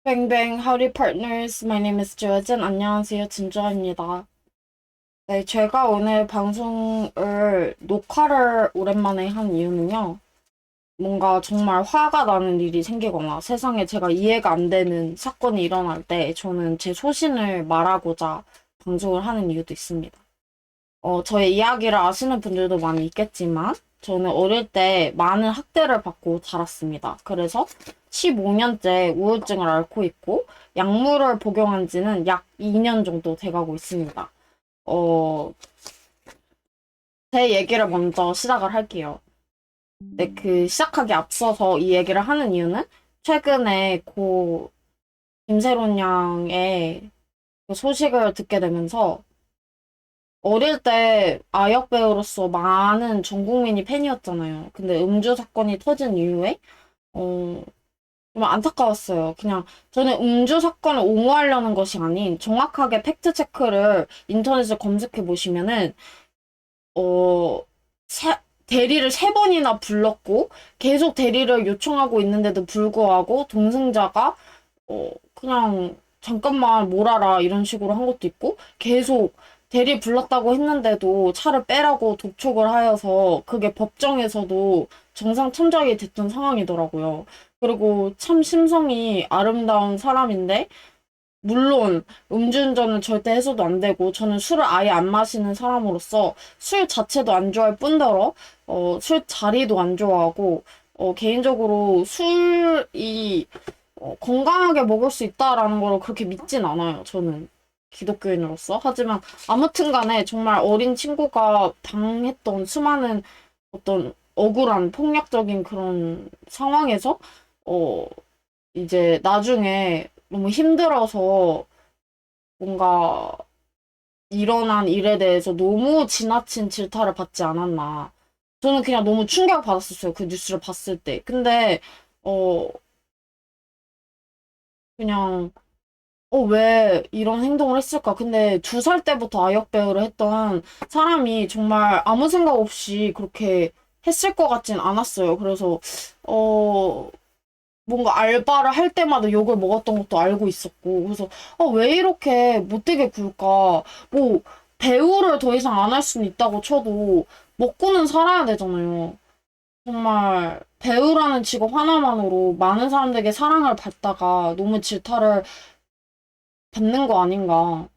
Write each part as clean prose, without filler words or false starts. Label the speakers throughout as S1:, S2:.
S1: Bang bang, howdy partners. My name is Jo진. 안녕하세요, 진주아입니다. 네, 제가 오늘 방송을 녹화를 오랜만에 한 이유는요. 뭔가 정말 화가 나는 일이 생기거나 세상에 제가 이해가 안 되는 사건이 일어날 때 저는 제 소신을 말하고자 방송을 하는 이유도 있습니다. 저의 이야기를 아시는 분들도 많이 있겠지만, 저는 어릴 때 많은 학대를 받고 자랐습니다. 그래서 15년째 우울증을 앓고 있고, 약물을 복용한 지는 약 2년 정도 돼가고 있습니다. 어, 제 얘기를 먼저 시작을 할게요. 네, 시작하기 앞서서 이 얘기를 하는 이유는, 최근에 김세론 양의 그 소식을 듣게 되면서, 어릴 때 아역 배우로서 많은 전 국민이 팬이었잖아요. 근데 음주 사건이 터진 이후에 어, 좀 안타까웠어요. 그냥 저는 음주 사건을 옹호하려는 것이 아닌 정확하게 팩트 체크를 인터넷에 검색해 보시면은 어, 세- 대리를 세 번이나 불렀고 계속 대리를 요청하고 있는데도 불구하고 동승자가 그냥 잠깐만 몰아라 이런 식으로 한 것도 있고 계속 대리 불렀다고 했는데도 차를 빼라고 독촉을 하여서 그게 법정에서도 정상 참작이 됐던 상황이더라고요. 그리고 참 심성이 아름다운 사람인데 물론 음주운전은 절대 해서도 안 되고 저는 술을 아예 안 마시는 사람으로서 술 자체도 안 좋아할 뿐더러 술 자리도 안 좋아하고 개인적으로 술이 건강하게 먹을 수 있다라는 걸 그렇게 믿진 않아요. 저는 기독교인으로서. 하지만 아무튼 간에 정말 어린 친구가 당했던 수많은 어떤 억울한 폭력적인 그런 상황에서 어 이제 나중에 너무 힘들어서 뭔가 일어난 일에 대해서 너무 지나친 질타를 받지 않았나. 저는 그냥 너무 충격을 받았었어요. 그 뉴스를 봤을 때. 근데 어 그냥 왜 이런 행동을 했을까? 근데 2살 때부터 아역 배우를 했던 사람이 정말 아무 생각 없이 그렇게 했을 것 같진 않았어요. 그래서, 어, 뭔가 알바를 할 때마다 욕을 먹었던 것도 알고 있었고, 그래서, 왜 이렇게 못되게 굴까? 뭐, 배우를 더 이상 안 할 수는 있다고 쳐도, 먹고는 살아야 되잖아요. 정말, 배우라는 직업 하나만으로 많은 사람들에게 사랑을 받다가 너무 질타를 받는 거 아닌가.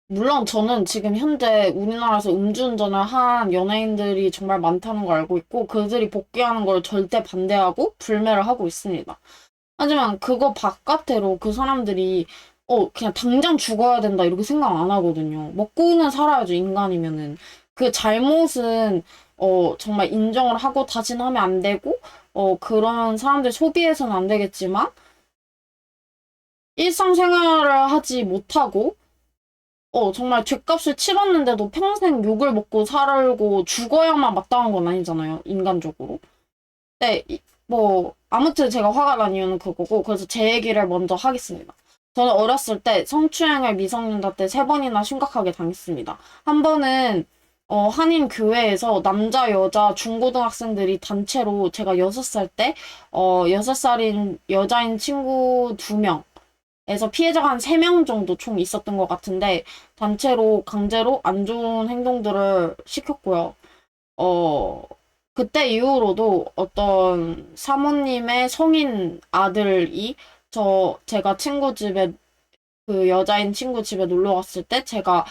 S1: 물론 저는 지금 현재 우리나라에서 음주운전을 한 연예인들이 정말 많다는 걸 알고 있고 그들이 복귀하는 걸 절대 반대하고 불매를 하고 있습니다. 하지만 그거 바깥으로 그 사람들이 그냥 당장 죽어야 된다 이렇게 생각 안 하거든요. 먹고는 살아야죠, 인간이면은. 그 잘못은 정말 인정을 하고 다시는 하면 안 되고 그런 사람들 소비해서는 안 되겠지만 일상생활을 하지 못하고 정말 죗값을 치렀는데도 평생 욕을 먹고 살고 죽어야만 마땅한 건 아니잖아요, 인간적으로. 네, 아무튼 제가 화가 난 이유는 그거고, 그래서 제 얘기를 먼저 하겠습니다. 저는 어렸을 때 성추행을 미성년자 때 3번이나 심각하게 당했습니다. 한 번은, 한인 교회에서 남자, 여자, 중고등학생들이 단체로 제가 6살 때, 6살인 여자인 친구 2명, 에서 피해자가 한 3명 정도 총 있었던 것 같은데, 단체로 강제로 안 좋은 행동들을 시켰고요. 어, 그때 이후로도 어떤 사모님의 성인 아들이 제가 친구 집에, 그 여자인 친구 집에 놀러 갔을 때, 제가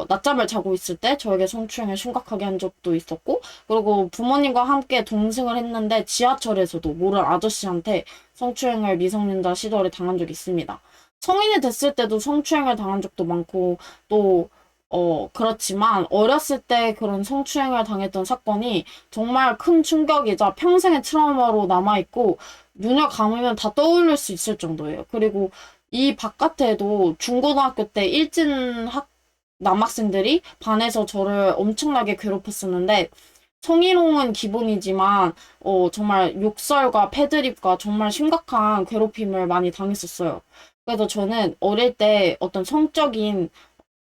S1: 낮잠을 자고 있을 때 저에게 성추행을 심각하게 한 적도 있었고, 그리고 부모님과 함께 동승을 했는데 지하철에서도 모르는 아저씨한테 성추행을 미성년자 시절에 당한 적이 있습니다. 성인이 됐을 때도 성추행을 당한 적도 많고, 또, 그렇지만 어렸을 때 그런 성추행을 당했던 사건이 정말 큰 충격이자 평생의 트라우마로 남아있고, 눈을 감으면 다 떠올릴 수 있을 정도예요. 그리고 이 바깥에도 중고등학교 때 남학생들이 반에서 저를 엄청나게 괴롭혔었는데, 성희롱은 기본이지만, 정말 욕설과 패드립과 정말 심각한 괴롭힘을 많이 당했었어요. 그래서 저는 어릴 때 어떤 성적인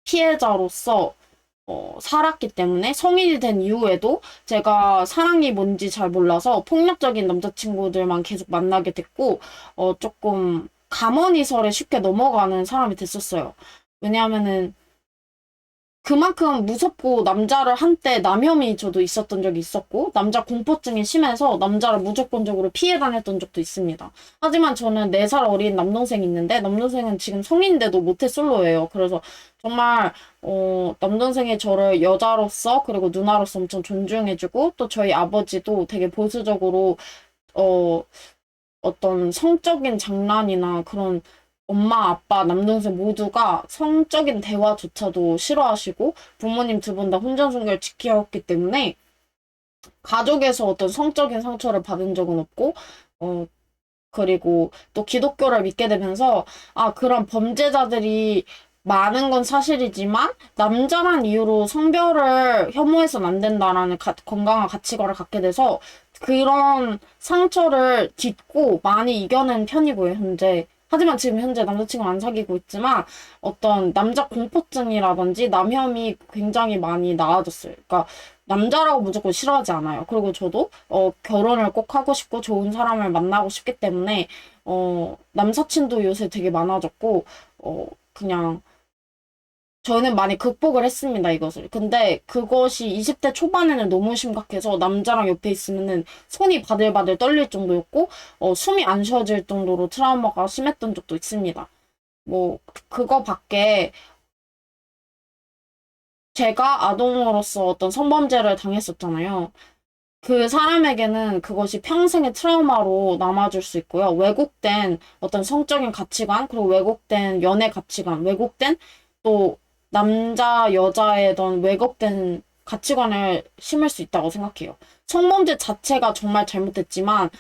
S1: 피해자로서, 살았기 때문에 성인이 된 이후에도 제가 사랑이 뭔지 잘 몰라서 폭력적인 남자친구들만 계속 만나게 됐고, 조금 감언이설에 쉽게 넘어가는 사람이 됐었어요. 왜냐하면은 그만큼 무섭고 남자를 한때 남혐이 저도 있었던 적이 있었고 남자 공포증이 심해서 남자를 무조건적으로 피해 다녔던 적도 있습니다. 하지만 저는 4살 어린 남동생이 있는데 남동생은 지금 성인인데도 모태솔로예요. 그래서 정말 남동생이 저를 여자로서 그리고 누나로서 엄청 존중해주고 또 저희 아버지도 되게 보수적으로 어, 어떤 성적인 장난이나 그런 엄마, 아빠, 남동생 모두가 성적인 대화조차도 싫어하시고 부모님 두 분 다 혼전순결 지켜왔기 때문에 가족에서 어떤 성적인 상처를 받은 적은 없고 어 그리고 또 기독교를 믿게 되면서 그런 범죄자들이 많은 건 사실이지만 남자란 이유로 성별을 혐오해서는 안 된다라는 건강한 가치관을 갖게 돼서 그런 상처를 딛고 많이 이겨낸 편이고요, 현재. 하지만 지금 현재 남자친구 안 사귀고 있지만 어떤 남자 공포증이라든지 남혐이 굉장히 많이 나아졌어요. 그러니까 남자라고 무조건 싫어하지 않아요. 그리고 저도 결혼을 꼭 하고 싶고 좋은 사람을 만나고 싶기 때문에 남사친도 요새 되게 많아졌고 그냥 저는 많이 극복을 했습니다, 이것을. 근데 그것이 20대 초반에는 너무 심각해서 남자랑 옆에 있으면은 손이 바들바들 떨릴 정도였고, 숨이 안 쉬어질 정도로 트라우마가 심했던 적도 있습니다. 뭐, 그거 밖에 제가 아동으로서 어떤 성범죄를 당했었잖아요. 그 사람에게는 그것이 평생의 트라우마로 남아줄 수 있고요. 왜곡된 어떤 성적인 가치관, 그리고 왜곡된 연애 가치관, 왜곡된 또 남자, 여자의 어떤 왜곡된 가치관을 심을 수 있다고 생각해요. 성범죄 자체가 정말 잘못됐지만,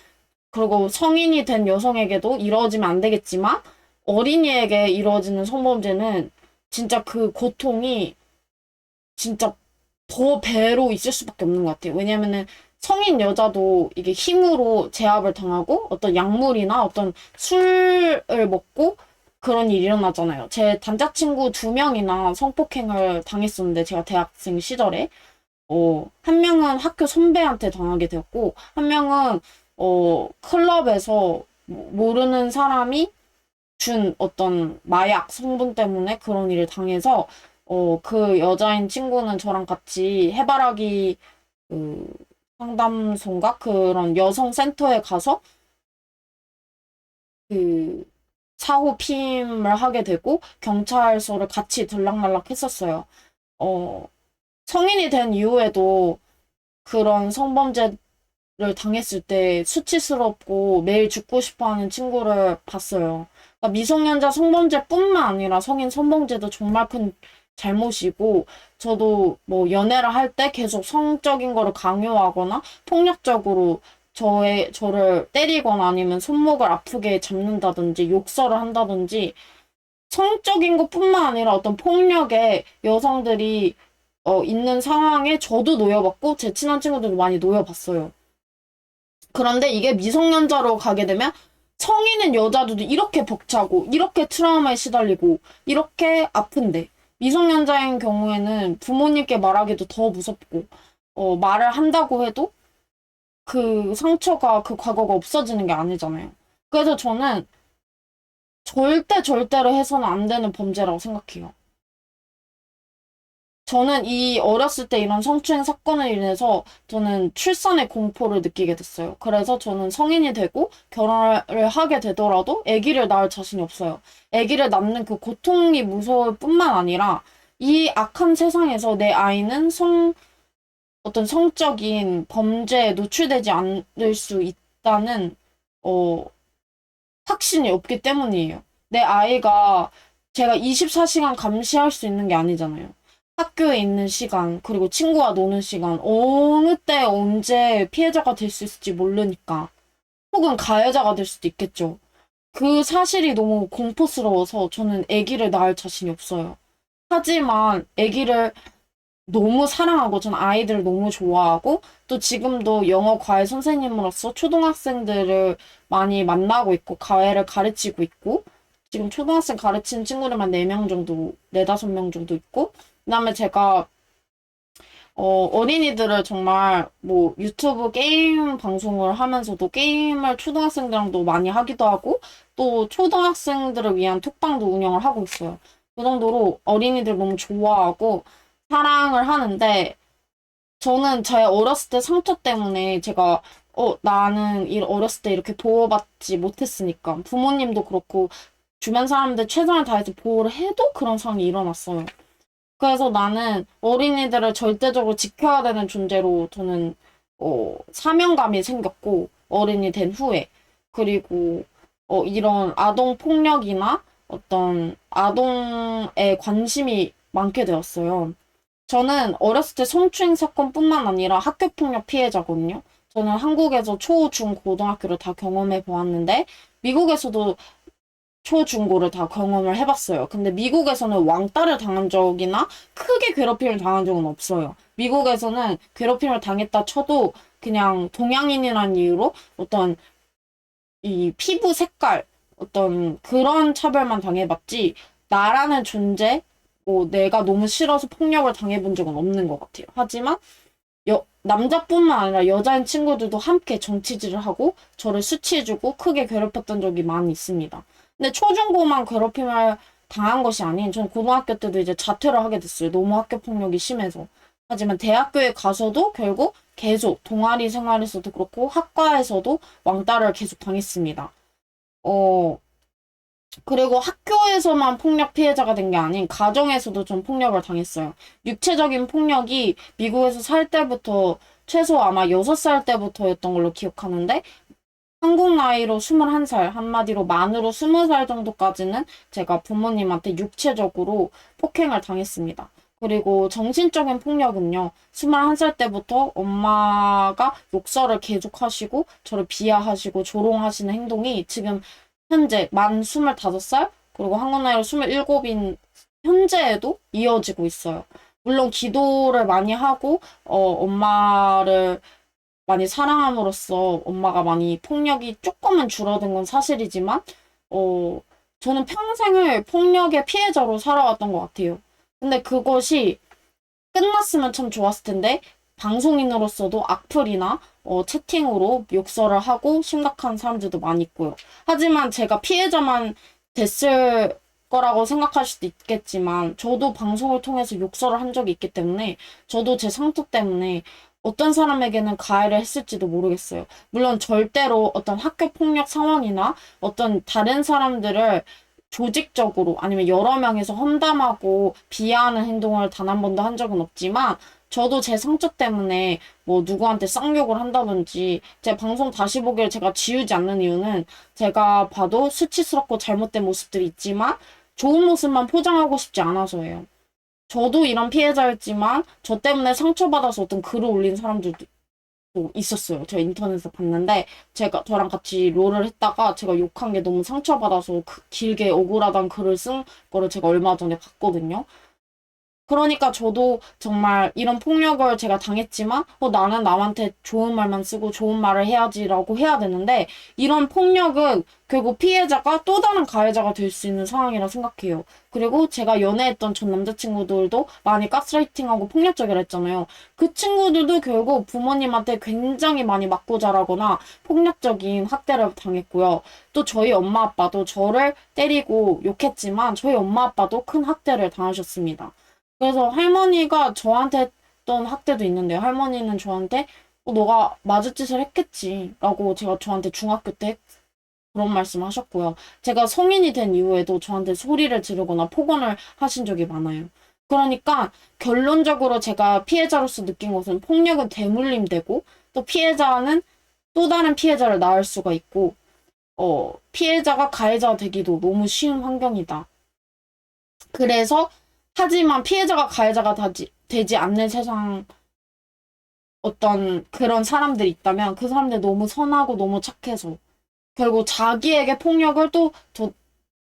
S1: 그리고 성인이 된 여성에게도 이루어지면 안 되겠지만, 어린이에게 이루어지는 성범죄는 진짜 그 고통이 진짜 더 배로 있을 수밖에 없는 것 같아요. 왜냐면은 성인 여자도 이게 힘으로 제압을 당하고 어떤 약물이나 어떤 술을 먹고 그런 일이 일어나잖아요. 제 남자친구 2명이나 성폭행을 당했었는데 제가 대학생 시절에 한 명은 학교 선배한테 당하게 되었고 한 명은 클럽에서 모르는 사람이 준 어떤 마약 성분 때문에 그런 일을 당해서 그 여자인 친구는 저랑 같이 해바라기 그 상담소인가 그런 여성 센터에 가서 그 사후 피임을 하게 되고 경찰서를 같이 들락날락 했었어요. 어, 성인이 된 이후에도 그런 성범죄를 당했을 때 수치스럽고 매일 죽고 싶어 하는 친구를 봤어요. 그러니까 미성년자 성범죄뿐만 아니라 성인 성범죄도 정말 큰 잘못이고, 저도 뭐 연애를 할 때 계속 성적인 거를 강요하거나 폭력적으로 저를 때리거나 아니면 손목을 아프게 잡는다든지 욕설을 한다든지 성적인 것뿐만 아니라 어떤 폭력에 여성들이 있는 상황에 저도 놓여봤고 제 친한 친구들도 많이 놓여봤어요. 그런데 이게 미성년자로 가게 되면 성인은 여자들도 이렇게 벅차고 이렇게 트라우마에 시달리고 이렇게 아픈데 미성년자인 경우에는 부모님께 말하기도 더 무섭고 말을 한다고 해도 그 상처가 그 과거가 없어지는 게 아니잖아요. 그래서 저는 절대로 해서는 안 되는 범죄라고 생각해요. 저는 이 어렸을 때 이런 성추행 사건을 인해서 저는 출산의 공포를 느끼게 됐어요. 그래서 저는 성인이 되고 결혼을 하게 되더라도 아기를 낳을 자신이 없어요. 아기를 낳는 그 고통이 무서울 뿐만 아니라 이 악한 세상에서 내 아이는 어떤 성적인 범죄에 노출되지 않을 수 있다는 어, 확신이 없기 때문이에요. 내 아이가 제가 24시간 감시할 수 있는 게 아니잖아요. 학교에 있는 시간, 그리고 친구와 노는 시간, 어느 때 언제 피해자가 될 수 있을지 모르니까. 혹은 가해자가 될 수도 있겠죠. 그 사실이 너무 공포스러워서 저는 아기를 낳을 자신이 없어요. 하지만 아기를 너무 사랑하고 전 아이들을 너무 좋아하고 또 지금도 영어 과외 선생님으로서 초등학생들을 많이 만나고 있고 과외를 가르치고 있고 지금 초등학생 가르치는 친구들만 4명 정도, 4, 5명 정도 있고 그다음에 제가 어린이들을 정말 뭐 유튜브 게임 방송을 하면서도 게임을 초등학생들랑도 많이 하기도 하고 또 초등학생들을 위한 톡방도 운영을 하고 있어요. 그 정도로 어린이들 너무 좋아하고 사랑을 하는데 저는 제 어렸을 때 상처 때문에 제가 나는 어렸을 때 이렇게 보호받지 못했으니까 부모님도 그렇고 주변 사람들 최선을 다해서 보호를 해도 그런 상황이 일어났어요. 그래서 나는 어린이들을 절대적으로 지켜야 되는 존재로 저는 사명감이 생겼고 어른이 된 후에 그리고 이런 아동 폭력이나 어떤 아동에 관심이 많게 되었어요. 저는 어렸을 때 성추행 사건뿐만 아니라 학교 폭력 피해자거든요. 저는 한국에서 초, 중, 고등학교를 다 경험해 보았는데 미국에서도 초, 중고를 다 경험을 해봤어요. 근데 미국에서는 왕따를 당한 적이나 크게 괴롭힘을 당한 적은 없어요. 미국에서는 괴롭힘을 당했다 쳐도 그냥 동양인이라는 이유로 어떤 이 피부 색깔, 어떤 그런 차별만 당해봤지, 나라는 존재, 뭐 내가 너무 싫어서 폭력을 당해본 적은 없는 것 같아요. 하지만 남자뿐만 아니라 여자인 친구들도 함께 정치질을 하고 저를 수치해주고 크게 괴롭혔던 적이 많이 있습니다. 근데 초중고만 괴롭힘을 당한 것이 아닌 전 고등학교 때도 이제 자퇴를 하게 됐어요. 너무 학교 폭력이 심해서. 하지만 대학교에 가서도 결국 계속 동아리 생활에서도 그렇고 학과에서도 왕따를 계속 당했습니다. 어, 그리고 학교에서만 폭력 피해자가 된 게 아닌 가정에서도 좀 폭력을 당했어요. 육체적인 폭력이 미국에서 살 때부터 최소 아마 6살 때부터였던 걸로 기억하는데 한국 나이로 21살, 한마디로 만으로 20살 정도까지는 제가 부모님한테 육체적으로 폭행을 당했습니다. 그리고 정신적인 폭력은요, 21살 때부터 엄마가 욕설을 계속하시고, 저를 비하하시고, 조롱하시는 행동이 지금 현재 만 25살, 그리고 한국 나이로 27인 현재에도 이어지고 있어요. 물론 기도를 많이 하고, 엄마를 많이 사랑함으로써 엄마가 많이 폭력이 조금은 줄어든 건 사실이지만, 어, 저는 평생을 폭력의 피해자로 살아왔던 것 같아요. 근데 그것이 끝났으면 참 좋았을 텐데, 방송인으로서도 악플이나 채팅으로 욕설을 하고 심각한 사람들도 많이 있고요. 하지만 제가 피해자만 됐을 거라고 생각할 수도 있겠지만, 저도 방송을 통해서 욕설을 한 적이 있기 때문에, 저도 제 상처 때문에 어떤 사람에게는 가해를 했을지도 모르겠어요. 물론 절대로 어떤 학교 폭력 상황이나 어떤 다른 사람들을 조직적으로 아니면 여러 명이서 험담하고 비하하는 행동을 단 한 번도 한 적은 없지만 저도 제 성적 때문에 뭐 누구한테 쌍욕을 한다든지 제 방송 다시 보기를 제가 지우지 않는 이유는 제가 봐도 수치스럽고 잘못된 모습들이 있지만 좋은 모습만 포장하고 싶지 않아서예요. 저도 이런 피해자였지만 저 때문에 상처받아서 어떤 글을 올린 사람들도 있었어요. 저 인터넷에서 봤는데 제가 저랑 같이 롤을 했다가 제가 욕한 게 너무 상처받아서 길게 억울하다는 글을 쓴 거를 제가 얼마 전에 봤거든요. 그러니까 저도 정말 이런 폭력을 제가 당했지만, 나는 남한테 좋은 말만 쓰고 좋은 말을 해야지라고 해야 되는데, 이런 폭력은 결국 피해자가 또 다른 가해자가 될 수 있는 상황이라 생각해요. 그리고 제가 연애했던 전 남자친구들도 많이 가스라이팅하고 폭력적이라 했잖아요. 그 친구들도 결국 부모님한테 굉장히 많이 맞고 자라거나 폭력적인 학대를 당했고요. 또 저희 엄마 아빠도 저를 때리고 욕했지만, 저희 엄마 아빠도 큰 학대를 당하셨습니다. 그래서 할머니가 저한테 했던 학대도 있는데요. 할머니는 저한테 너가 맞을 짓을 했겠지 라고 제가 저한테 중학교 때 그런 말씀 하셨고요. 제가 성인이 된 이후에도 저한테 소리를 지르거나 폭언을 하신 적이 많아요. 그러니까 결론적으로 제가 피해자로서 느낀 것은 폭력은 대물림되고 또 피해자는 또 다른 피해자를 낳을 수가 있고 피해자가 가해자가 되기도 너무 쉬운 환경이다. 그래서 하지만 피해자가 가해자가 되지 않는 세상 어떤 그런 사람들이 있다면 그 사람들 너무 선하고 너무 착해서 결국 자기에게 폭력을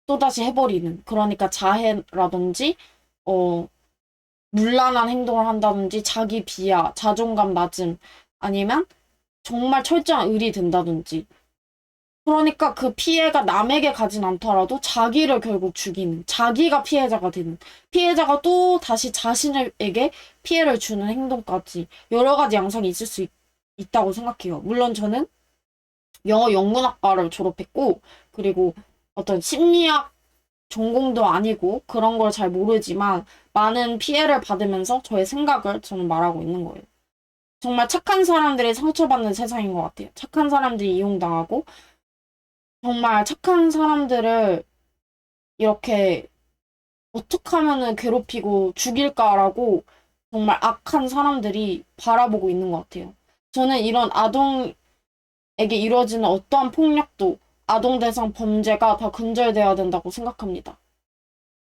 S1: 또다시 해버리는 그러니까 자해라든지 어 문란한 행동을 한다든지 자기 비하, 자존감 낮음 아니면 정말 철저한 을이 된다든지 그러니까 그 피해가 남에게 가진 않더라도 자기를 결국 죽이는, 자기가 피해자가 되는, 피해자가 또 다시 자신에게 피해를 주는 행동까지 여러 가지 양상이 있을 수 있다고 생각해요. 물론 저는 영어 영문학과를 졸업했고, 그리고 어떤 심리학 전공도 아니고 그런 걸 잘 모르지만 많은 피해를 받으면서 저의 생각을 저는 말하고 있는 거예요. 정말 착한 사람들이 상처받는 세상인 것 같아요. 착한 사람들이 이용당하고 정말 착한 사람들을 이렇게 어떻게 하면은 괴롭히고 죽일까라고 정말 악한 사람들이 바라보고 있는 것 같아요. 저는 이런 아동에게 이루어지는 어떠한 폭력도 아동 대상 범죄가 다 근절돼야 된다고 생각합니다.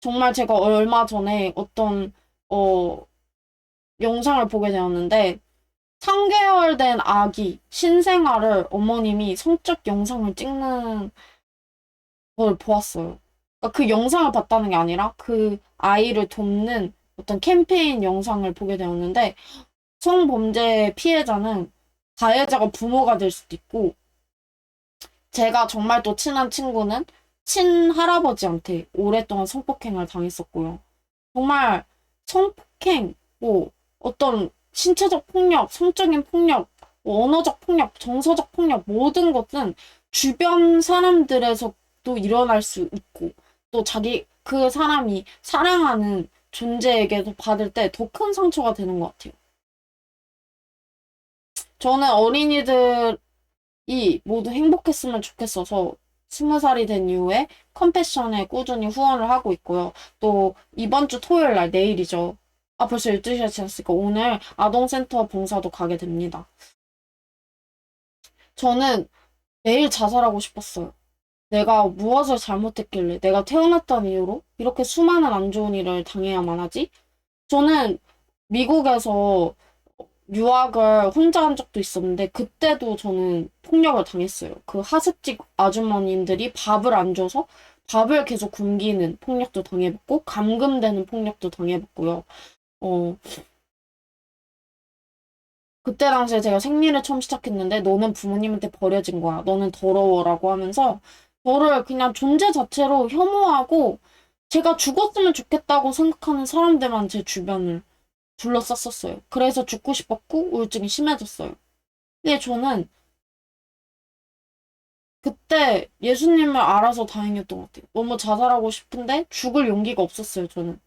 S1: 정말 제가 얼마 전에 어떤 어 영상을 보게 되었는데 3개월 된 아기 신생아를 어머님이 성적 영상을 찍는 걸 보았어요. 그러니까 그 영상을 봤다는 게 아니라 그 아이를 돕는 어떤 캠페인 영상을 보게 되었는데 성범죄 피해자는 가해자가 부모가 될 수도 있고 제가 정말 또 친한 친구는 친할아버지한테 오랫동안 성폭행을 당했었고요. 정말 성폭행, 뭐 어떤 신체적 폭력, 성적인 폭력, 뭐 언어적 폭력, 정서적 폭력 모든 것은 주변 사람들에서도 일어날 수 있고 또 자기 그 사람이 사랑하는 존재에게도 받을 때 더 큰 상처가 되는 것 같아요. 저는 어린이들이 모두 행복했으면 좋겠어서 20살이 된 이후에 컴패션에 꾸준히 후원을 하고 있고요. 또 이번 주 토요일 날 내일이죠. 아, 벌써 12시가 지났으니까 오늘 아동센터 봉사도 가게 됩니다. 저는 매일 자살하고 싶었어요. 내가 무엇을 잘못했길래 내가 태어났다는 이유로 이렇게 수많은 안 좋은 일을 당해야만 하지? 저는 미국에서 유학을 혼자 한 적도 있었는데 그때도 저는 폭력을 당했어요. 그 하숙집 아주머님들이 밥을 안 줘서 밥을 계속 굶기는 폭력도 당해봤고 감금되는 폭력도 당해봤고요. 어, 그때 당시에 제가 생리를 처음 시작했는데 너는 부모님한테 버려진 거야. 너는 더러워라고 하면서 저를 그냥 존재 자체로 혐오하고 제가 죽었으면 좋겠다고 생각하는 사람들만 제 주변을 둘러쌌었어요. 그래서 죽고 싶었고 우울증이 심해졌어요. 근데 저는 그때 예수님을 알아서 다행이었던 것 같아요. 너무 자살하고 싶은데 죽을 용기가 없었어요, 저는.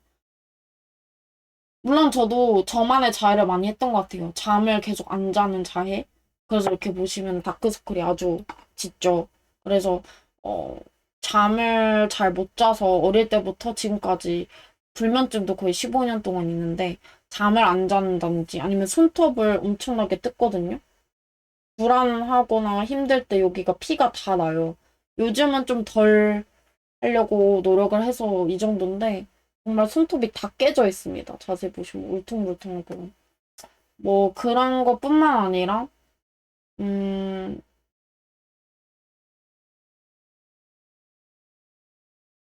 S1: 물론 저도 저만의 자해를 많이 했던 것 같아요. 잠을 계속 안 자는 자해. 그래서 이렇게 보시면 다크서클이 아주 짙죠. 그래서 어, 잠을 잘 못 자서 어릴 때부터 지금까지 불면증도 거의 15년 동안 있는데 잠을 안 잔다든지 아니면 손톱을 엄청나게 뜯거든요. 불안하거나 힘들 때 여기가 피가 다 나요. 요즘은 좀 덜 하려고 노력을 해서 이 정도인데 정말 손톱이 다 깨져 있습니다. 자세히 보시면 울퉁불퉁하고 뭐 그런 것뿐만 아니라 음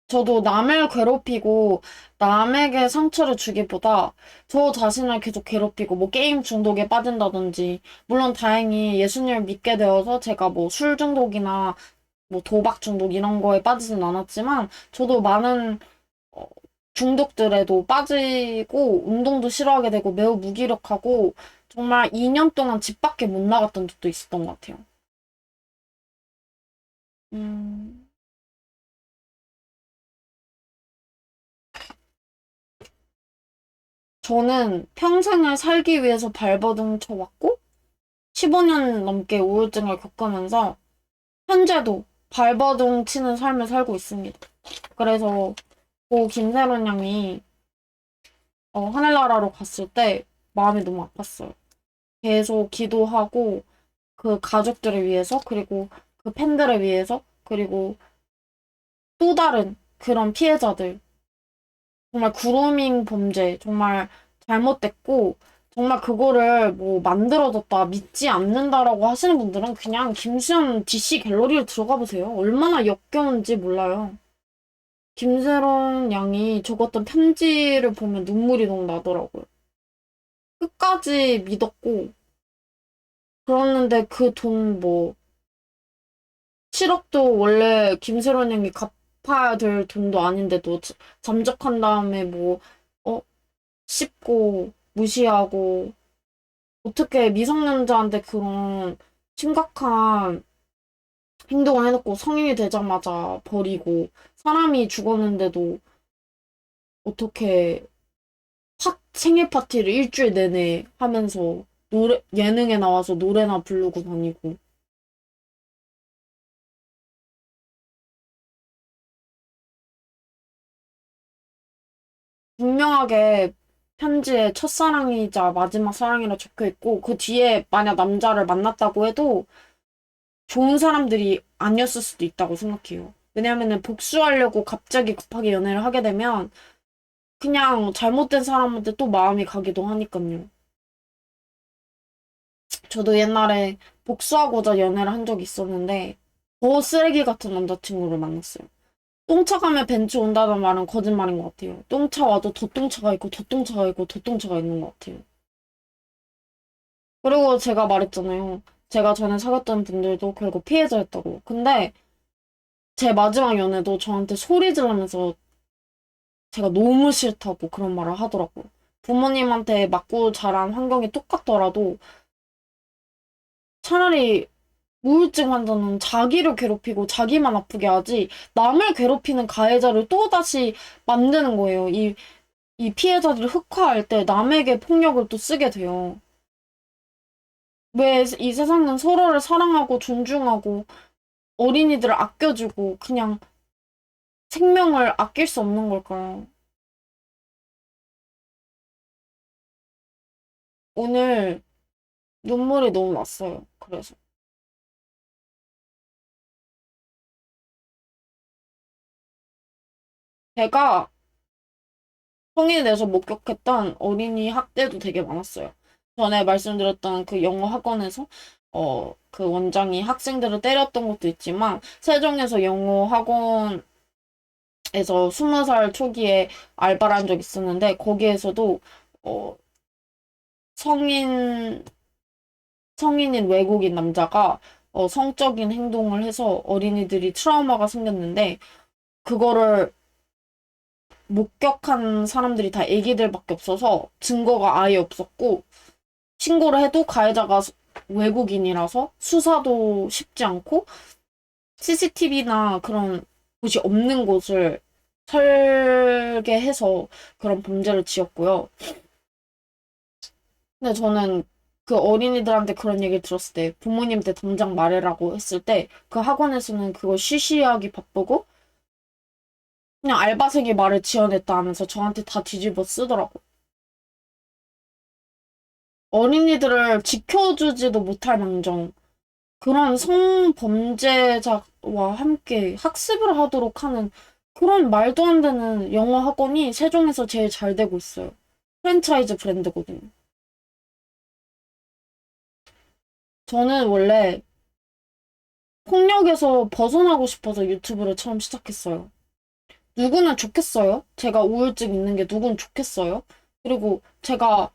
S1: 저도 남을 괴롭히고 남에게 상처를 주기보다 저 자신을 계속 괴롭히고 뭐 게임 중독에 빠진다든지 물론 다행히 예수님을 믿게 되어서 제가 뭐 술 중독이나 뭐 도박 중독 이런 거에 빠지진 않았지만 저도 많은 어, 중독들에도 빠지고 운동도 싫어하게 되고 매우 무기력하고 정말 2년 동안 집 밖에 못 나갔던 적도 있었던 것 같아요. 음, 저는 평생을 살기 위해서 발버둥 쳐왔고 15년 넘게 우울증을 겪으면서 현재도 발버둥 치는 삶을 살고 있습니다. 그래서 고 김세론 양이 하늘나라로 갔을 때 마음이 너무 아팠어요. 계속 기도하고 그 가족들을 위해서 그리고 그 팬들을 위해서 그리고 또 다른 그런 피해자들 정말 그루밍 범죄 정말 잘못됐고 정말 그거를 뭐 만들어졌다 믿지 않는다라고 하시는 분들은 그냥 김수현 DC 갤러리를 들어가 보세요. 얼마나 역겨운지 몰라요. 김세론 양이 적었던 편지를 보면 눈물이 너무 나더라고요. 끝까지 믿었고 그랬는데 그 돈 뭐 7억도 원래 김세론 형이 갚아야 될 돈도 아닌데도 잠적한 다음에 뭐, 어, 씹고, 무시하고, 어떻게 미성년자한테 그런 심각한 행동을 해놓고 성인이 되자마자 버리고, 사람이 죽었는데도 어떻게 생일 파티를 일주일 내내 하면서 예능에 나와서 노래나 부르고 다니고. 분명하게 편지에 첫사랑이자 마지막 사랑이라 적혀 있고, 그 뒤에 만약 남자를 만났다고 해도 좋은 사람들이 아니었을 수도 있다고 생각해요. 왜냐면은 복수하려고 갑자기 급하게 연애를 하게 되면 그냥 잘못된 사람한테 또 마음이 가기도 하니까요. 저도 옛날에 복수하고자 연애를 한 적이 있었는데 더 쓰레기 같은 남자친구를 만났어요. 똥차 가면 벤츠 온다는 말은 거짓말인 것 같아요. 똥차 와도 더 똥차가 있고 더 똥차가 있고 더 똥차가 있는 것 같아요. 그리고 제가 말했잖아요. 제가 전에 사귀었던 분들도 결국 피해자였다고. 근데 제 마지막 연애도 저한테 소리 지르면서 제가 너무 싫다고 그런 말을 하더라고요. 부모님한테 맞고 자란 환경이 똑같더라도 차라리 우울증 환자는 자기를 괴롭히고 자기만 아프게 하지 남을 괴롭히는 가해자를 또다시 만드는 거예요. 이 피해자들을 흑화할 때 남에게 폭력을 또 쓰게 돼요. 왜 이 세상은 서로를 사랑하고 존중하고 어린이들을 아껴주고 그냥 생명을 아낄 수 없는 걸까요? 오늘 눈물이 너무 났어요. 그래서. 제가 성인이 돼서 목격했던 어린이 학대도 되게 많았어요. 전에 말씀드렸던 그 영어 학원에서 그 원장이 학생들을 때렸던 것도 있지만 세종에서 영어 학원에서 20살 초기에 알바를 한 적 있었는데 거기에서도 어 성인 성인인 외국인 남자가 성적인 행동을 해서 어린이들이 트라우마가 생겼는데 그거를 목격한 사람들이 다 애기들밖에 없어서 증거가 아예 없었고 신고를 해도 가해자가 외국인이라서 수사도 쉽지 않고 CCTV나 그런 곳이 없는 곳을 설계해서 그런 범죄를 지었고요. 근데 저는 그 어린이들한테 그런 얘기를 들었을 때 부모님한테 당장 말해라고 했을 때 그 학원에서는 그걸 쉬쉬하기 바쁘고 그냥 알바생이 말을 지어냈다 하면서 저한테 다 뒤집어 쓰더라고. 어린이들을 지켜주지도 못할 망정 그런 성범죄자와 함께 학습을 하도록 하는 그런 말도 안 되는 영어 학원이 세종에서 제일 잘 되고 있어요. 프랜차이즈 브랜드거든요. 저는 원래 폭력에서 벗어나고 싶어서 유튜브를 처음 시작했어요. 누구는 좋겠어요? 제가 우울증 있는 게 누군 좋겠어요? 그리고 제가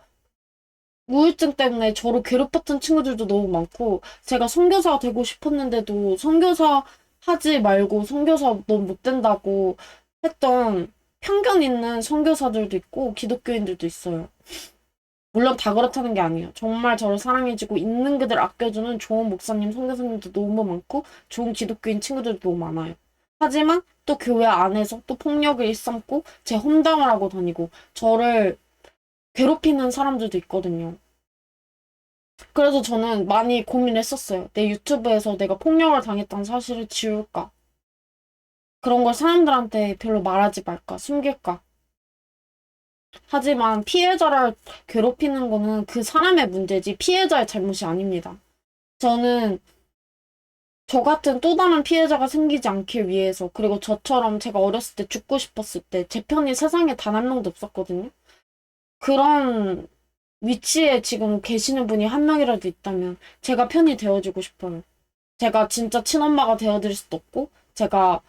S1: 우울증 때문에 저를 괴롭혔던 친구들도 너무 많고, 제가 선교사 되고 싶었는데도 선교사 하지 말고 선교사 너무 못 된다고 했던 편견 있는 선교사들도 있고, 기독교인들도 있어요. 물론 다 그렇다는 게 아니에요. 정말 저를 사랑해주고 있는 그들 아껴주는 좋은 목사님, 선교사님도 너무 많고, 좋은 기독교인 친구들도 너무 많아요. 하지만 또 교회 안에서 또 폭력을 일삼고, 제 험담을 하고 다니고, 저를 괴롭히는 사람들도 있거든요. 그래서 저는 많이 고민했었어요. 내 유튜브에서 내가 폭력을 당했다는 사실을 지울까? 그런 걸 사람들한테 별로 말하지 말까? 숨길까? 하지만 피해자를 괴롭히는 거는 그 사람의 문제지 피해자의 잘못이 아닙니다. 저는 저 같은 또 다른 피해자가 생기지 않길 위해서 그리고 저처럼 제가 어렸을 때 죽고 싶었을 때 제 편이 세상에 단 한 명도 없었거든요. 그런 위치에 지금 계시는 분이 한 명이라도 있다면 제가 편이 되어주고 싶어요. 제가 진짜 친엄마가 되어드릴 수도 없고, 제가,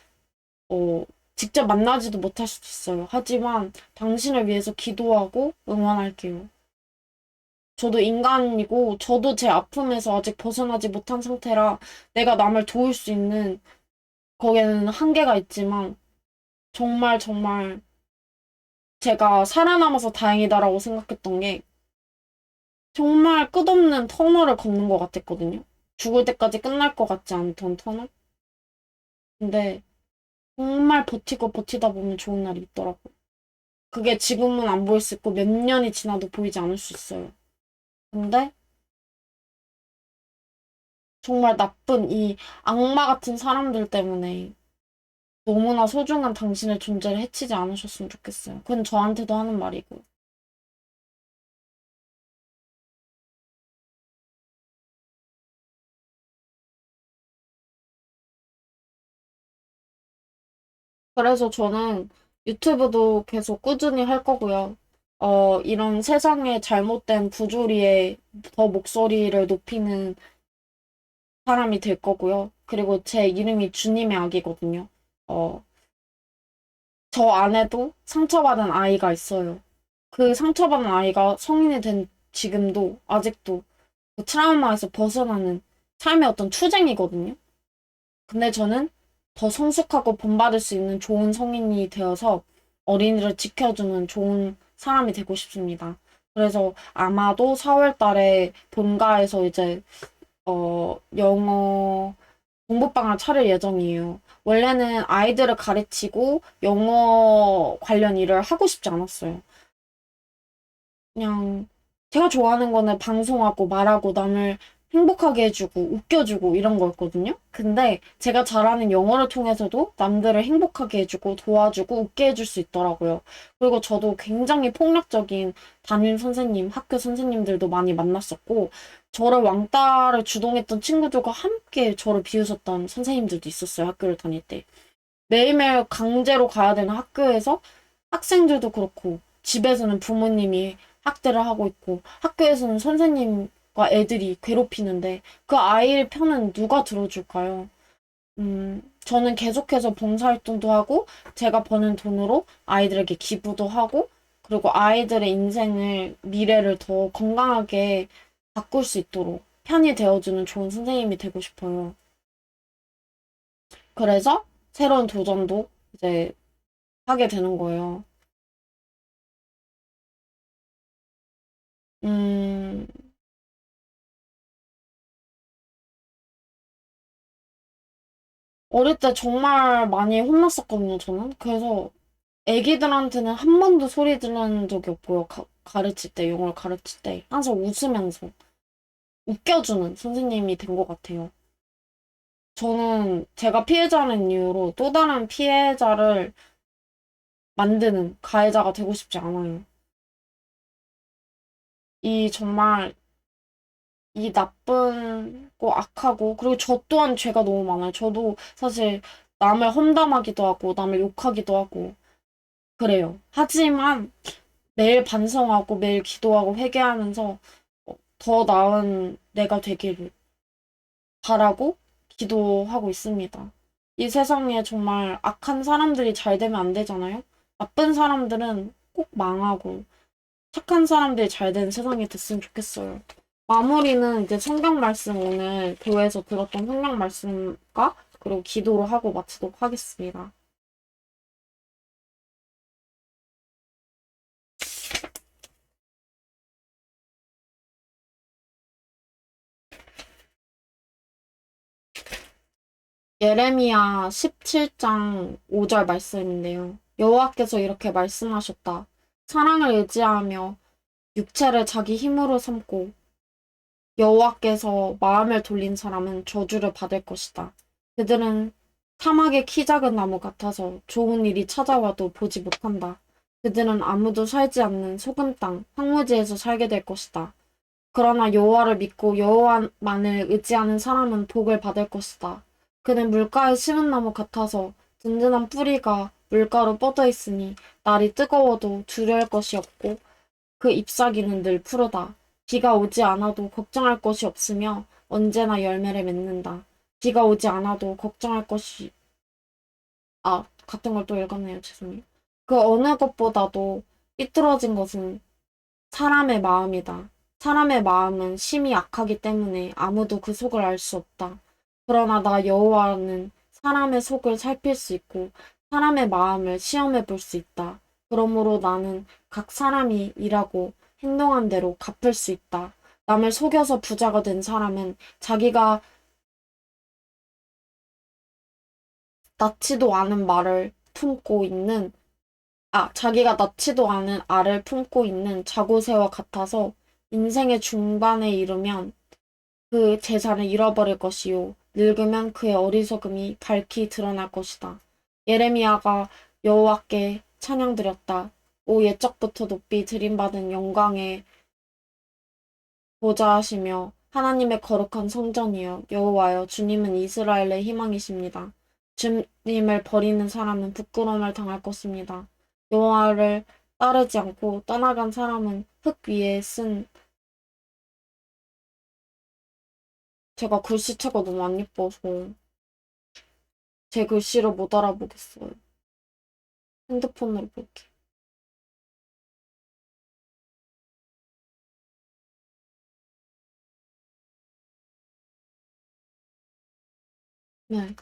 S1: 어, 직접 만나지도 못할 수도 있어요. 하지만 당신을 위해서 기도하고 응원할게요. 저도 인간이고, 저도 제 아픔에서 아직 벗어나지 못한 상태라 내가 남을 도울 수 있는 거기에는 한계가 있지만, 정말 정말 제가 살아남아서 다행이다라고 생각했던 게, 정말 끝없는 터널을 걷는 것 같았거든요. 죽을 때까지 끝날 것 같지 않던 터널? 근데 정말 버티고 버티다 보면 좋은 날이 있더라고요. 그게 지금은 안 보일 수 있고 몇 년이 지나도 보이지 않을 수 있어요. 근데 정말 나쁜 이 악마 같은 사람들 때문에 너무나 소중한 당신의 존재를 해치지 않으셨으면 좋겠어요. 그건 저한테도 하는 말이고. 그래서 저는 유튜브도 계속 꾸준히 할 거고요. 이런 세상의 잘못된 부조리에 더 목소리를 높이는 사람이 될 거고요. 그리고 제 이름이 주님의 악이거든요. 어, 저 안에도 상처받은 아이가 있어요. 그 상처받은 아이가 성인이 된 지금도 아직도 그 트라우마에서 벗어나는 삶의 어떤 투쟁이거든요. 근데 저는 더 성숙하고 본받을 수 있는 좋은 성인이 되어서 어린이를 지켜주는 좋은 사람이 되고 싶습니다. 그래서 아마도 4월 달에 본가에서 이제 영어 공부방을 차릴 예정이에요. 원래는 아이들을 가르치고 영어 관련 일을 하고 싶지 않았어요. 그냥 제가 좋아하는 거는 방송하고 말하고 남을 행복하게 해주고 웃겨주고 이런 거였거든요. 근데 제가 잘하는 영어를 통해서도 남들을 행복하게 해주고 도와주고 웃게 해줄 수 있더라고요. 그리고 저도 굉장히 폭력적인 담임 선생님, 학교 선생님들도 많이 만났었고, 저를 왕따를 주동했던 친구들과 함께 저를 비웃었던 선생님들도 있었어요. 학교를 다닐 때. 매일매일 강제로 가야 되는 학교에서 학생들도 그렇고, 집에서는 부모님이 학대를 하고 있고, 학교에서는 선생님과 애들이 괴롭히는데, 그 아이의 편은 누가 들어줄까요? 저는 계속해서 봉사활동도 하고, 제가 버는 돈으로 아이들에게 기부도 하고, 그리고 아이들의 인생을, 미래를 더 건강하게 바꿀 수 있도록 편이 되어주는 좋은 선생님이 되고 싶어요. 그래서 새로운 도전도 이제 하게 되는 거예요. 음, 어릴 때 정말 많이 혼났었거든요, 저는. 그래서 애기들한테는 한 번도 소리 지른 적이 없고요. 가르칠 때, 영어를 가르칠 때. 항상 웃으면서 웃겨주는 선생님이 된 것 같아요. 저는 제가 피해자는 이유로 또 다른 피해자를 만드는 가해자가 되고 싶지 않아요. 이 정말 이 나쁘고 악하고 그리고 저 또한 죄가 너무 많아요. 저도 사실 남을 험담하기도 하고 남을 욕하기도 하고 그래요. 하지만 매일 반성하고 매일 기도하고 회개하면서 더 나은 내가 되기를 바라고 기도하고 있습니다. 이 세상에 정말 악한 사람들이 잘 되면 안 되잖아요? 나쁜 사람들은 꼭 망하고 착한 사람들이 잘 되는 세상이 됐으면 좋겠어요. 마무리는 이제 성경 말씀 오늘 교회에서 들었던 성경 말씀과 그리고 기도로 하고 마치도록 하겠습니다. 예레미야 17장 5절 말씀인데요. 여호와께서 이렇게 말씀하셨다. 사랑을 의지하며 육체를 자기 힘으로 삼고 여호와께서 마음을 돌린 사람은 저주를 받을 것이다. 그들은 사막의 키 작은 나무 같아서 좋은 일이 찾아와도 보지 못한다. 그들은 아무도 살지 않는 소금 땅, 황무지에서 살게 될 것이다. 그러나 여호와를 믿고 여호와만을 의지하는 사람은 복을 받을 것이다. 그는 물가에 심은 나무 같아서 든든한 뿌리가 물가로 뻗어 있으니 날이 뜨거워도 두려울 것이 없고 그 잎사귀는 늘 푸르다. 비가 오지 않아도 걱정할 것이 없으며 언제나 열매를 맺는다. 비가 오지 않아도 걱정할 것이 같은 걸 또 읽었네요. 죄송해요. 그 어느 것보다도 삐뚤어진 것은 사람의 마음이다. 사람의 마음은 심히 악하기 때문에 아무도 그 속을 알 수 없다. 그러나 나 여호와는 사람의 속을 살필 수 있고 사람의 마음을 시험해 볼 수 있다. 그러므로 나는 각 사람이 일하고 행동한 대로 갚을 수 있다. 남을 속여서 부자가 된 사람은 낳지도 않은 말을 품고 있는 자기가 낳지도 않은 알을 품고 있는 자고새와 같아서 인생의 중반에 이르면 그 재산을 잃어버릴 것이요. 늙으면 그의 어리석음이 밝히 드러날 것이다. 예레미야가 여호와께 찬양드렸다. 오 옛적부터 높이 드림받은 영광의 보좌하시며 하나님의 거룩한 성전이여 여호와여 주님은 이스라엘의 희망이십니다. 주님을 버리는 사람은 부끄러움을 당할 것입니다. 여호와를 따르지 않고 떠나간 사람은 흙 위에 쓴 제가 글씨체가 너무 안 예뻐서 제 글씨를 못 알아보겠어요. 핸드폰으로 볼게. 네.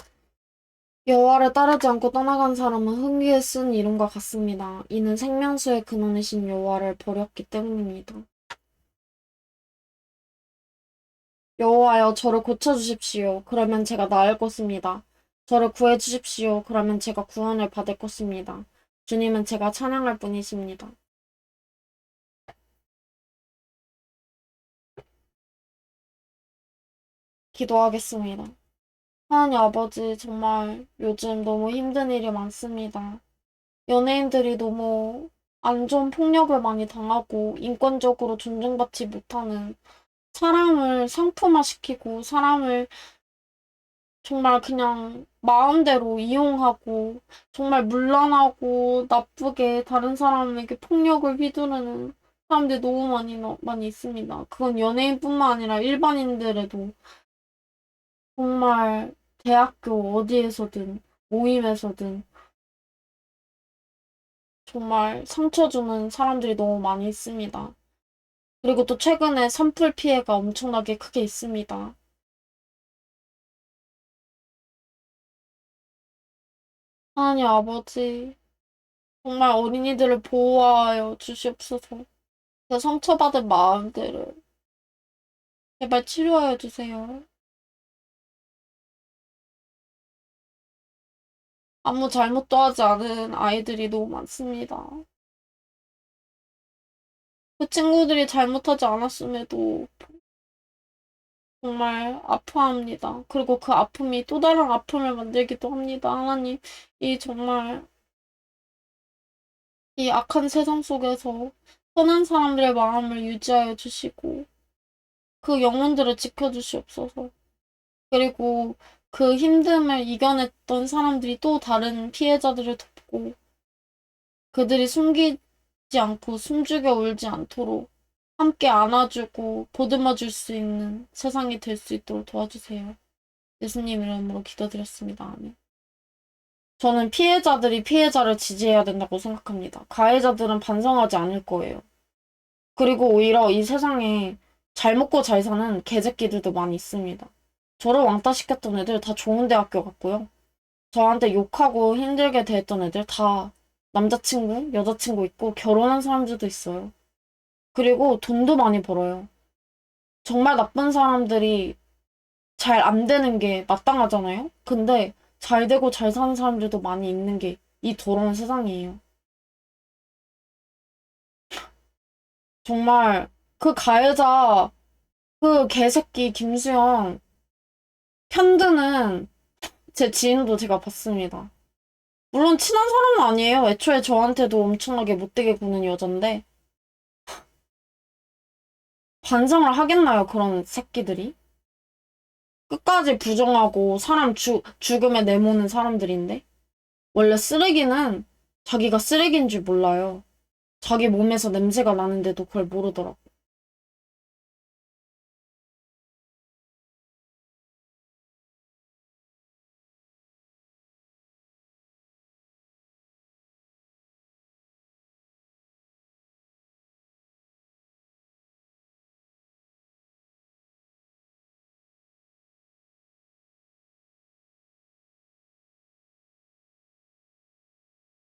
S1: 여호와를 따르지 않고 떠나간 사람은 흙 위에 쓴 이름과 같습니다. 이는 생명수의 근원이신 여호와를 버렸기 때문입니다. 여호와여 저를 고쳐주십시오. 그러면 제가 나을 것입니다. 저를 구해주십시오. 그러면 제가 구원을 받을 것입니다. 주님은 제가 찬양할 뿐이십니다. 기도하겠습니다. 하나님 아버지, 정말 요즘 너무 힘든 일이 많습니다. 연예인들이 너무 안 좋은 폭력을 많이 당하고 인권적으로 존중받지 못하는 사람을 상품화시키고 사람을 정말 그냥 마음대로 이용하고 정말 문란하고 나쁘게 다른 사람에게 폭력을 휘두르는 사람들이 너무 많이 있습니다. 그건 연예인뿐만 아니라 일반인들에도 정말 대학교 어디에서든 모임에서든 정말 상처 주는 사람들이 너무 많이 있습니다. 그리고 또 최근에 산불 피해가 엄청나게 크게 있습니다. 하나님 아버지, 정말 어린이들을 보호하여 주시옵소서. 그 상처받은 마음들을 제발 치료하여 주세요. 아무 잘못도 하지 않은 아이들이 너무 많습니다. 그 친구들이 잘못하지 않았음에도 정말 아파합니다. 그리고 그 아픔이 또 다른 아픔을 만들기도 합니다. 하나님, 이 정말 이 악한 세상 속에서 선한 사람들의 마음을 유지하여 주시고 그 영혼들을 지켜주시옵소서. 그리고 그 힘듦을 이겨냈던 사람들이 또 다른 피해자들을 돕고 그들이 숨기지 않고 숨죽여 울지 않도록 함께 안아주고 보듬어줄 수 있는 세상이 될 수 있도록 도와주세요. 예수님 이름으로 기도드렸습니다. 아멘. 저는 피해자들이 피해자를 지지해야 된다고 생각합니다. 가해자들은 반성하지 않을 거예요. 그리고 오히려 이 세상에 잘 먹고 잘 사는 개새끼들도 많이 있습니다. 저를 왕따 시켰던 애들 다 좋은 대학교 갔고요. 저한테 욕하고 힘들게 대했던 애들 다 남자친구, 여자친구 있고 결혼한 사람들도 있어요. 그리고 돈도 많이 벌어요. 정말 나쁜 사람들이 잘 안 되는 게 마땅하잖아요? 근데 잘 되고 잘 사는 사람들도 많이 있는 게 이 더러운 세상이에요. 정말 그 가해자, 그 개새끼 김수영 편드는 제 지인도 제가 봤습니다. 물론 친한 사람은 아니에요. 애초에 저한테도 엄청나게 못되게 구는 여잔데 반성을 하겠나요? 그런 새끼들이? 끝까지 부정하고 죽음에 내모는 사람들인데 원래 쓰레기는 자기가 쓰레기인 줄 몰라요. 자기 몸에서 냄새가 나는데도 그걸 모르더라고.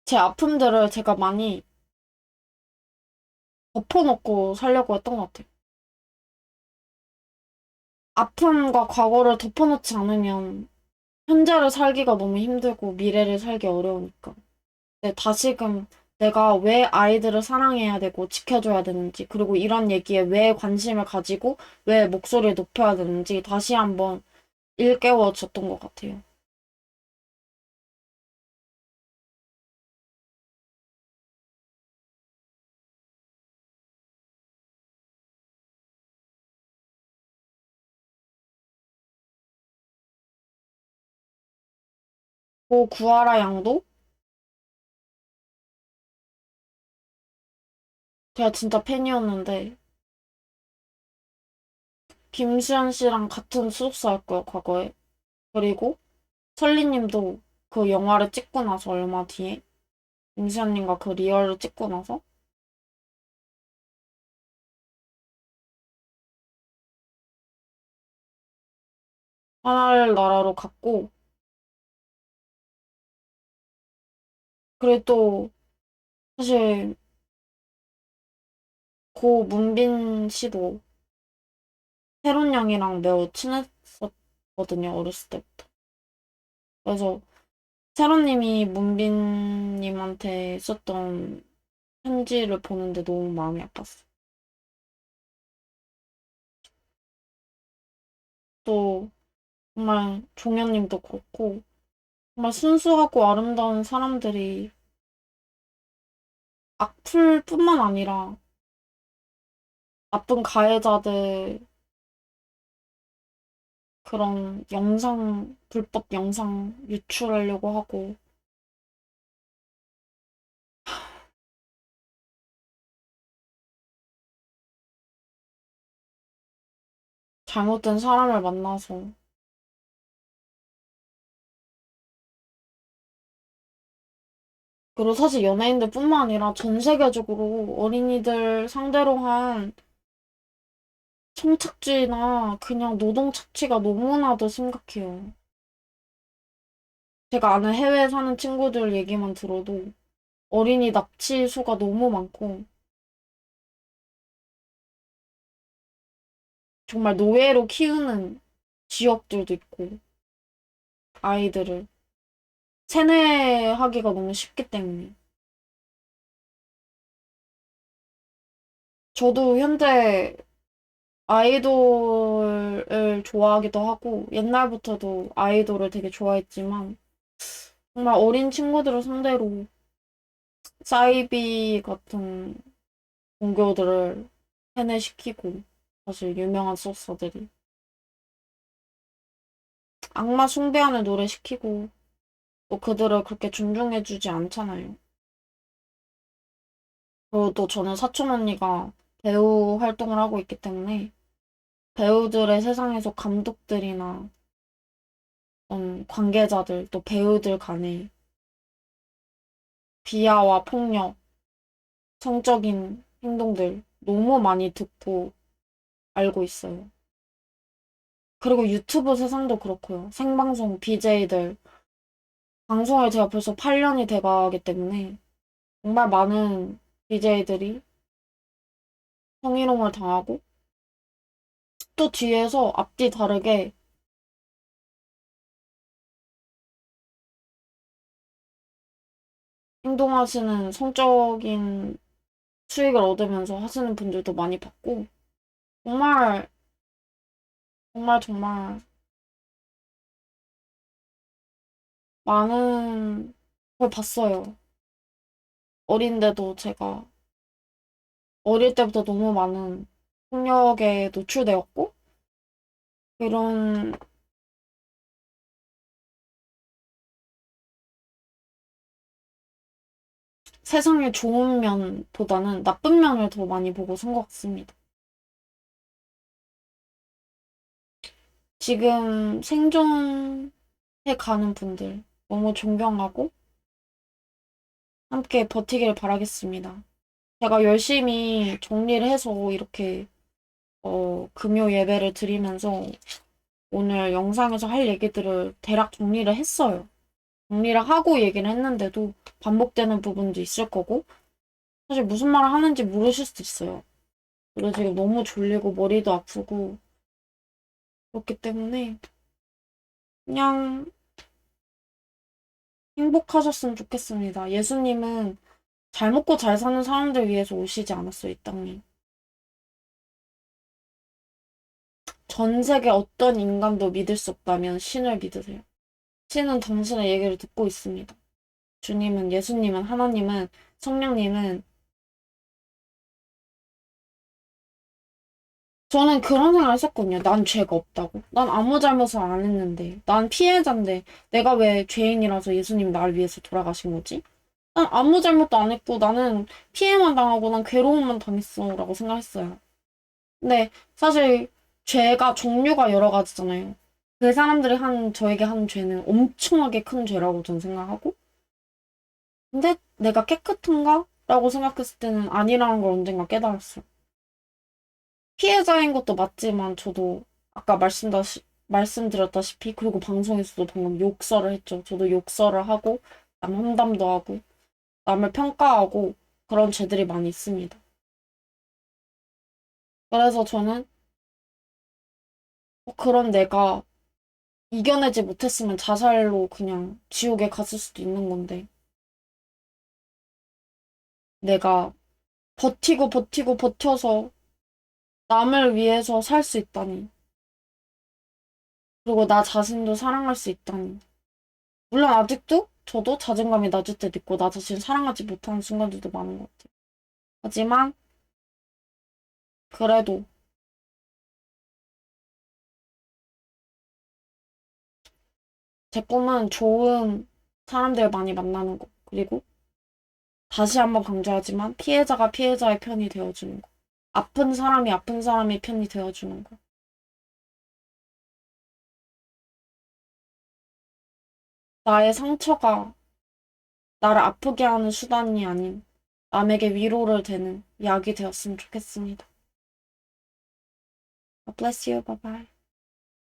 S1: 제 아픔들을 제가 많이 덮어놓고 살려고 했던 것 같아요. 아픔과 과거를 덮어놓지 않으면 현재를 살기가 너무 힘들고 미래를 살기 어려우니까. 근데 다시금 내가 왜 아이들을 사랑해야 되고 지켜줘야 되는지, 그리고 이런 얘기에 왜 관심을 가지고 왜 목소리를 높여야 되는지 다시 한번 일깨워졌던 것 같아요. 고 구하라 양도 제가 진짜 팬이었는데 김수현 씨랑 같은 소속사였고요, 과거에. 그리고 설리님도 그 영화를 찍고 나서 얼마 뒤에 김수현님과 그 리얼을 찍고 나서 하늘나라로 갔고, 그리고 또 사실 고 문빈 씨도 세론 양이랑 매우 친했었거든요, 어렸을 때부터. 그래서 세론님이 문빈님한테 썼던 편지를 보는데 너무 마음이 아팠어요. 또 정말 종현님도 그렇고 정말 순수하고 아름다운 사람들이 악플뿐만 아니라 나쁜 가해자들 그런 영상, 불법 영상 유출하려고 하고 잘못된 사람을 만나서 그리고 사실 연예인들뿐만 아니라 전 세계적으로 어린이들 상대로 한 성착취나 그냥 노동 착취가 너무나도 심각해요. 제가 아는 해외에 사는 친구들 얘기만 들어도 어린이 납치 수가 너무 많고 정말 노예로 키우는 지역들도 있고 아이들을 세뇌하기가 너무 쉽기 때문에 저도 현재 아이돌을 좋아하기도 하고 옛날부터도 아이돌을 되게 좋아했지만 정말 어린 친구들을 상대로 사이비 같은 종교들을 세뇌시키고 사실 유명한 소스들이 악마 숭배하는 노래 시키고 또 그들을 그렇게 존중해주지 않잖아요. 그리고 또 저는 사촌 언니가 배우 활동을 하고 있기 때문에 배우들의 세상에서 감독들이나 관계자들 또 배우들 간의 비하와 폭력, 성적인 행동들 너무 많이 듣고 알고 있어요. 그리고 유튜브 세상도 그렇고요. 생방송 BJ들 방송을 제가 벌써 8년이 돼가기 때문에 정말 많은 BJ들이 성희롱을 당하고 또 뒤에서 앞뒤 다르게 행동하시는 성적인 수익을 얻으면서 하시는 분들도 많이 봤고 정말 정말 많은 걸 봤어요. 어린데도 제가 어릴 때부터 너무 많은 폭력에 노출되었고 그런 세상의 좋은 면보다는 나쁜 면을 더 많이 보고 산 것 같습니다. 지금 생존해 가는 분들 너무 존경하고 함께 버티길 바라겠습니다. 제가 열심히 정리를 해서 이렇게 금요 예배를 드리면서 오늘 영상에서 할 얘기들을 대략 정리를 했어요. 정리를 하고 얘기를 했는데도 반복되는 부분도 있을 거고, 사실 무슨 말을 하는지 모르실 수도 있어요. 그리고 지금 너무 졸리고 머리도 아프고, 그렇기 때문에 그냥 행복하셨으면 좋겠습니다. 예수님은 잘 먹고 잘 사는 사람들 위해서 오시지 않았어요, 이 땅에. 전 세계 어떤 인간도 믿을 수 없다면 신을 믿으세요. 신은 당신의 얘기를 듣고 있습니다. 주님은, 예수님은, 하나님은, 성령님은. 저는 그런 생각을 했었거든요. 난 죄가 없다고. 난 아무 잘못을 안 했는데. 난 피해자인데. 내가 왜 죄인이라서 예수님 나를 위해서 돌아가신 거지? 난 아무 잘못도 안 했고 나는 피해만 당하고 난 괴로움만 당했어 라고 생각했어요. 근데 사실 죄가 종류가 여러 가지잖아요. 그 사람들이 저에게 한 죄는 엄청나게 큰 죄라고 저는 생각하고, 근데 내가 깨끗한가? 라고 생각했을 때는 아니라는 걸 언젠가 깨달았어요. 피해자인 것도 맞지만 저도 아까 말씀드렸다시피, 그리고 방송에서도 방금 욕설을 했죠. 저도 욕설을 하고 남 험담도 하고 남을 평가하고 그런 죄들이 많이 있습니다. 그래서 저는 그런 내가 이겨내지 못했으면 자살로 그냥 지옥에 갔을 수도 있는 건데, 내가 버티고 버티고 버텨서 남을 위해서 살 수 있다니. 그리고 나 자신도 사랑할 수 있다니. 물론 아직도 저도 자존감이 낮을 때도 있고 나 자신 사랑하지 못하는 순간들도 많은 것 같아요. 하지만 그래도 제 꿈은 좋은 사람들 많이 만나는 거. 그리고 다시 한번 강조하지만 피해자가 피해자의 편이 되어주는 거. 아픈 사람이 아픈 사람의 편이 되어주는 거. 나의 상처가 나를 아프게 하는 수단이 아닌 남에게 위로를 되는 약이 되었으면 좋겠습니다. God bless you. Bye bye.